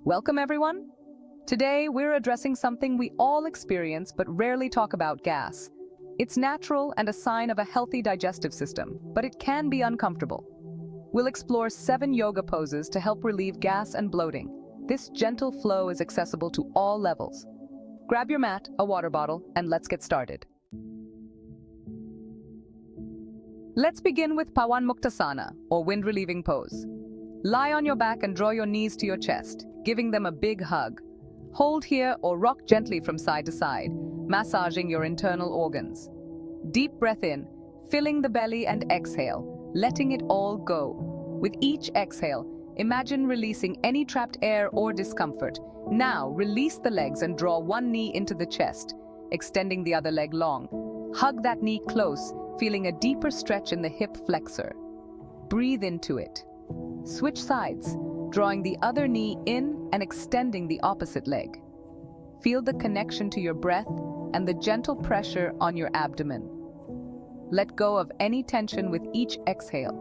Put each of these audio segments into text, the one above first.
Welcome everyone! Today we're addressing something we all experience but rarely talk about: gas. It's natural and a sign of a healthy digestive system, but it can be uncomfortable. We'll explore 7 yoga poses to help relieve gas and bloating. This gentle flow is accessible to all levels. Grab your mat, a water bottle, and let's get started. Let's begin with Pawan Muktasana, or wind-relieving pose. Lie on your back and draw your knees to your chest, giving them a big hug. Hold here or rock gently from side to side, massaging your internal organs. Deep breath in, filling the belly, and exhale, letting it all go. With each exhale, imagine releasing any trapped air or discomfort. Now, release the legs and draw one knee into the chest, extending the other leg long. Hug that knee close, feeling a deeper stretch in the hip flexor. Breathe into it. Switch sides, drawing the other knee in and extending the opposite leg. Feel the connection to your breath and the gentle pressure on your abdomen. Let go of any tension with each exhale.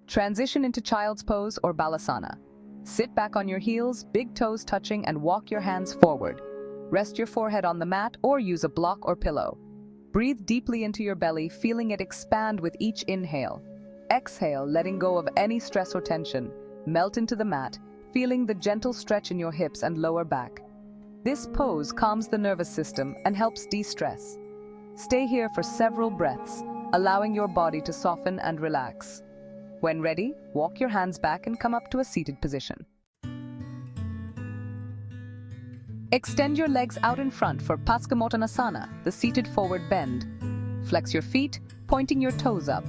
Transition into child's pose or balasana. Sit back on your heels, big toes touching, and walk your hands forward. Rest your forehead on the mat or use a block or pillow. Breathe deeply into your belly, feeling it expand with each inhale. Exhale, letting go of any stress or tension. Melt into the mat, feeling the gentle stretch in your hips and lower back. This pose calms the nervous system and helps de-stress. Stay here for several breaths, allowing your body to soften and relax. When ready, walk your hands back and come up to a seated position. Extend your legs out in front for Paschimottanasana, the seated forward bend. Flex your feet, pointing your toes up.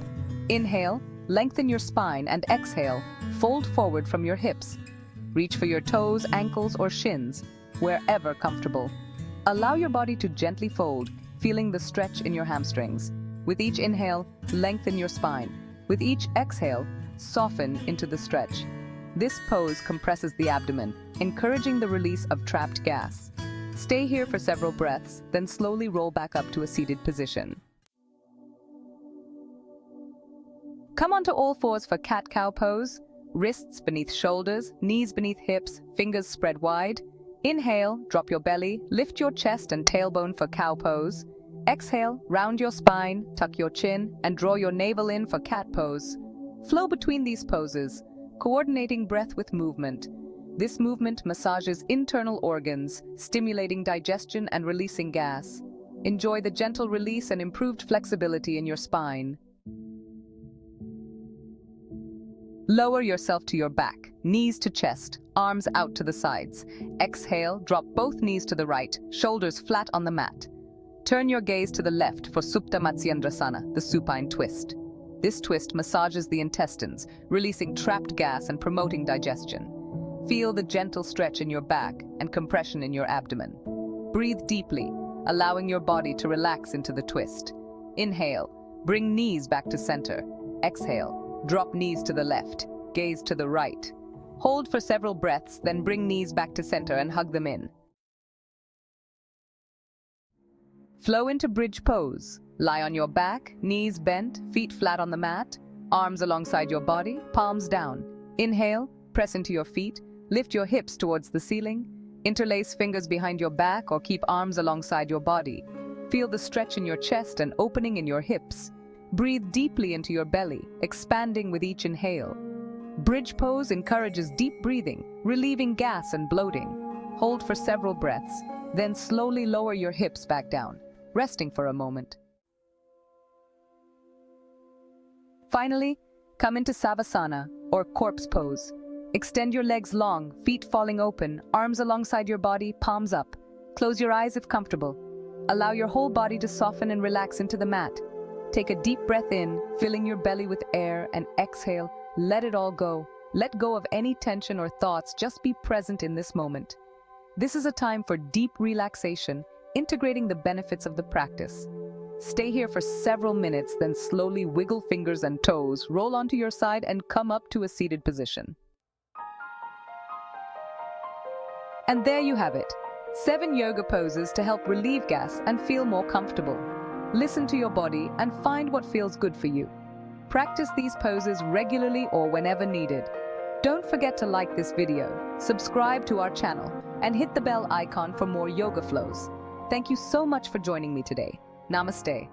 Inhale, lengthen your spine, and exhale, fold forward from your hips. Reach for your toes, ankles, or shins, wherever comfortable. Allow your body to gently fold, feeling the stretch in your hamstrings. With each inhale, lengthen your spine. With each exhale, soften into the stretch. This pose compresses the abdomen, encouraging the release of trapped gas. Stay here for several breaths, then slowly roll back up to a seated position. Come onto all fours for cat-cow pose. Wrists beneath shoulders, knees beneath hips, fingers spread wide. Inhale, drop your belly, lift your chest and tailbone for cow pose. Exhale, round your spine, tuck your chin, and draw your navel in for cat pose. Flow between these poses, coordinating breath with movement. This movement massages internal organs, stimulating digestion and releasing gas. Enjoy the gentle release and improved flexibility in your spine. Lower yourself to your back, knees to chest, arms out to the sides. Exhale, drop both knees to the right, shoulders flat on the mat. Turn your gaze to the left for Supta Matsyendrasana, the supine twist. This twist massages the intestines, releasing trapped gas and promoting digestion. Feel the gentle stretch in your back and compression in your abdomen. Breathe deeply, allowing your body to relax into the twist. Inhale, bring knees back to center. Exhale, drop knees to the left, gaze to the right. Hold for several breaths, then bring knees back to center and hug them in. Flow into bridge pose. Lie on your back, knees bent, feet flat on the mat, arms alongside your body, palms down. Inhale, press into your feet, lift your hips towards the ceiling, interlace fingers behind your back or keep arms alongside your body. Feel the stretch in your chest and opening in your hips. Breathe deeply into your belly, expanding with each inhale. Bridge pose encourages deep breathing, relieving gas and bloating. Hold for several breaths, then slowly lower your hips back down, resting for a moment. Finally, come into Savasana, or corpse pose. Extend your legs long, feet falling open, arms alongside your body, palms up. Close your eyes if comfortable. Allow your whole body to soften and relax into the mat. Take a deep breath in, filling your belly with air, and exhale, let it all go. Let go of any tension or thoughts, just be present in this moment. This is a time for deep relaxation, integrating the benefits of the practice. Stay here for several minutes, then slowly wiggle fingers and toes, roll onto your side, and come up to a seated position. And there you have it, 7 yoga poses to help relieve gas and feel more comfortable. Listen to your body and find what feels good for you. Practice these poses regularly or whenever needed. Don't forget to like this video, subscribe to our channel, and hit the bell icon for more yoga flows. Thank you so much for joining me today. Namaste.